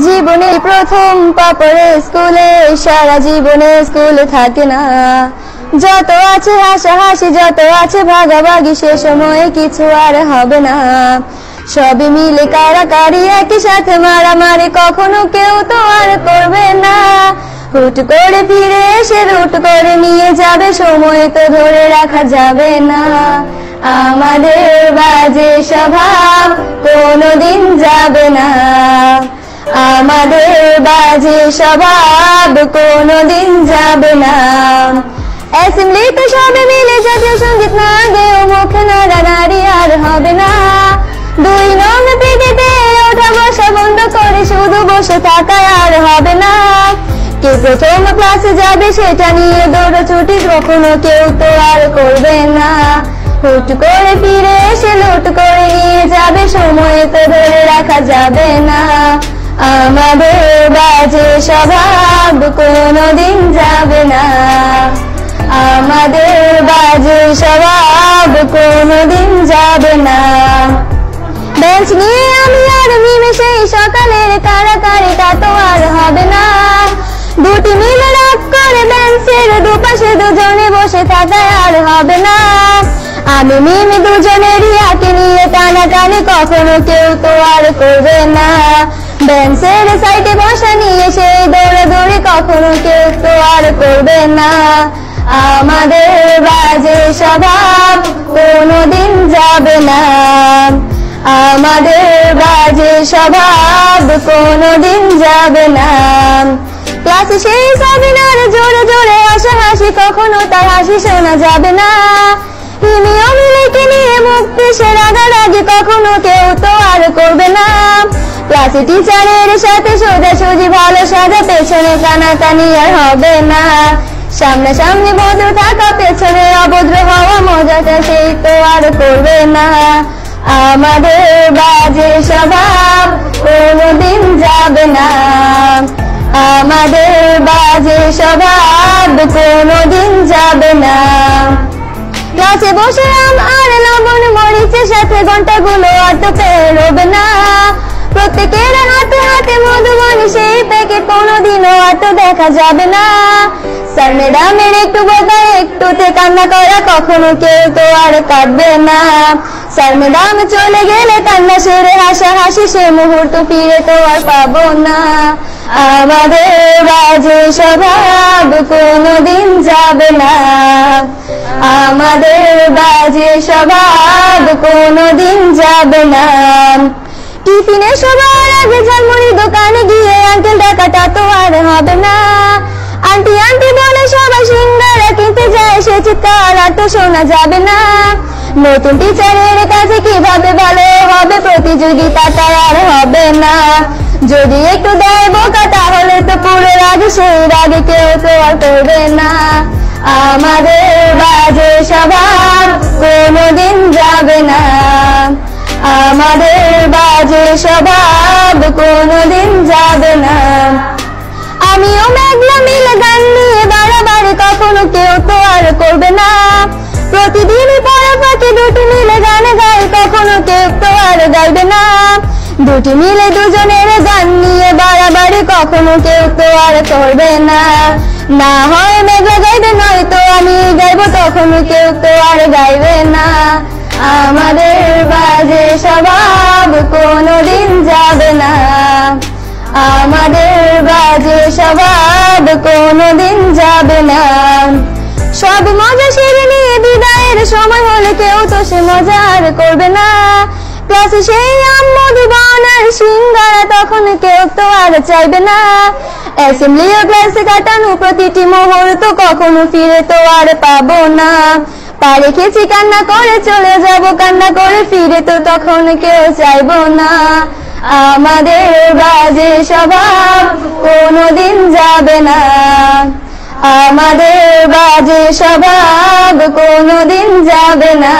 জীবনে প্রথম পা পড়ে স্কুলে, সারা জীবনে স্কুল থাকে না। যত আছে হাসাহাসি, যত আছে ভাগাভাগি, সে সময়ে কিছু আর হবে না। সবই মিলে কারাকারি, একই সাথে মারামারি, কখনো কেউ তো আর করবে না। হুট করে ফিরে এসে রুট করে নিয়ে যাবে, সময় তো ধরে রাখা যাবে না। আমাদের বাজে স্বভাব কোনোদিন যাবে না, আমাদের বাজে স্বভাব কোনোদিন যাবে না। অ্যাসেম্বলিতে সবে মিলে জাতীয় সঙ্গীত না গেও মুখে নাড়ানাড়ি আর হবে না। 2 নং পিটিতে ওঠা বসা বন্ধ করে শুধু বসে থাকায় আর হবে না। কে প্রথম ক্লাসে যাবে সেটা নিয়ে দৌড়াছুটি কখনো কেউ তো আর করবে না। হুট করে ফিরে এসে লুট করে নিয়ে যাবে, সময় তো ধরে রাখা যাবে না। আমাদের বাজে স্বভাব কোনোদিন যাবে না, আমাদের বাজে স্বভাব কোনোদিন যাবে না। বেঞ্চ নিয়ে আমি আর মিমে সেই সকালের কারাকারি, তা তো আর হবে না। দুটি মিলে রাগ করে বেঞ্চের দুপাশে দুজনে বসে থাকায় আর হবে না। আমি মিমি দুজনেরই আঁকে নিয়ে টানাটানি, কখনো কেউ তো আর করবে না। বেঞ্চের সাইডে বসা নিয়ে সেই দৌড়াদৌড়ি, কখনো কেউ তো আর করবে না। আমাদের বাজে স্বভাব কোনোদিন যাবে না, আমাদের বাজে স্বভাব কোনোদিন যাবে না। ক্লাসে সেই সাবিনার জোরে জোরে হাসাহাসি, কখনো তার হাসি শোনা যাবে না। হিমি অমিলেকে নিয়ে মুক্তি সে রাগারাগি, কখনো কেউ তো আর করবে না। ক্লাসে টিচারের সাথে সোজাসুজি ভালো সাজা, পেছনে কানাকানি আর হবে না। সামনাসামনি ভদ্র থাকা, পেছনে অভদ্র হওয়া, মজাটা সেই তো আর করবে না। আমাদের বাজে স্বভাব কোনোদিন যাবে না, আমাদের বাজে স্বভাব কোনোদিন যাবে না। ক্লাসে বসে আম আর লবণ মরিচের সাথে ঘন্টাগুলো আর তো পেরোবে না। প্রত্যেকের হাতে হাতে মধুবনী সেই প্যাকেট, কোনোদিনও আর তো দেখা যাবে না। স্যার ম্যাডামের একটু বকা, একটুতে কান্না করা, কখনো কেউ তো আর কাঁদবে না। স্যার ম্যাডাম চলে গেলে কান্না সেরে হাসাহাসি, সে মুহূর্ত ফিরে তো আর পাবো না। আমাদের বাজে স্বভাব কোনোদিন যাবে না, আমাদের বাজে স্বভাব কোনোদিন যাবে না। টিফিনে সবার আগে ঝালমুড়ি দোকানে গিয়ে আঙ্কেল ডাকাটা তো আর হবে না। আন্টি আন্টি বলে সবাই সিঙ্গারা কিনতে যায়, সে চিৎকার আর তো শোনা যাবে না। নতুন টিচারের কাছে কিভাবে ভালো হবে, প্রতিযোগিতাটা আর হবে না। যদি একটু দেয় বোকা, তাহলে তো পুরো রাগ, সেই রাগে কেউ তো আর করবে না। আমাদের বাজে স্বভাব কোনোদিন যাবে না, আমাদের বাজে স্বভাব কোনোদিন যাবে না। আমিও মেঘলা মিলে গান নিয়ে বাড়াবাড়ি, কখনো কেউ তো আর করবে না। প্রতিদিনই পড়া ফাঁকে দুটি মিলে গান গাই, কখনো কেউ তো আর গাইবে না। দুটি মিলে দুজনের গান নিয়ে বাড়াবাড়ি, কখনো কেউ তো আর করবে না। না হয় মেঘলা গাইবে, নয়তো আমি গাইবো, কখনো কেউ তো আর গাইবে না। আমাদের বাজে স্বভাব কোনোদিন যাবে না, আমাদের বাজে স্বভাব কোনোদিন যাবে না। সব মজা সেরে নিয়ে বিদায়ের সময় হলে, কেউ তো সে মজা আর করবে না। ক্লাসে সেই আম মধুবন আর সিঙ্গারা, তখন কেউ তো আর চাইবে না। অ্যাসেম্বলি ও ক্লাসে কাটানো প্রতিটি মুহূর্ত, কখনো ফিরে তো আর পাবো না। পা রেখেছি কান্না করে চলে যাব, কান্না করে ফিরে তো তখন কেউ চাইবো না। আমাদের বাজে স্বভাব কোনোদিন যাবে না, আমাদের বাজে স্বভাব কোনোদিন যাবে না।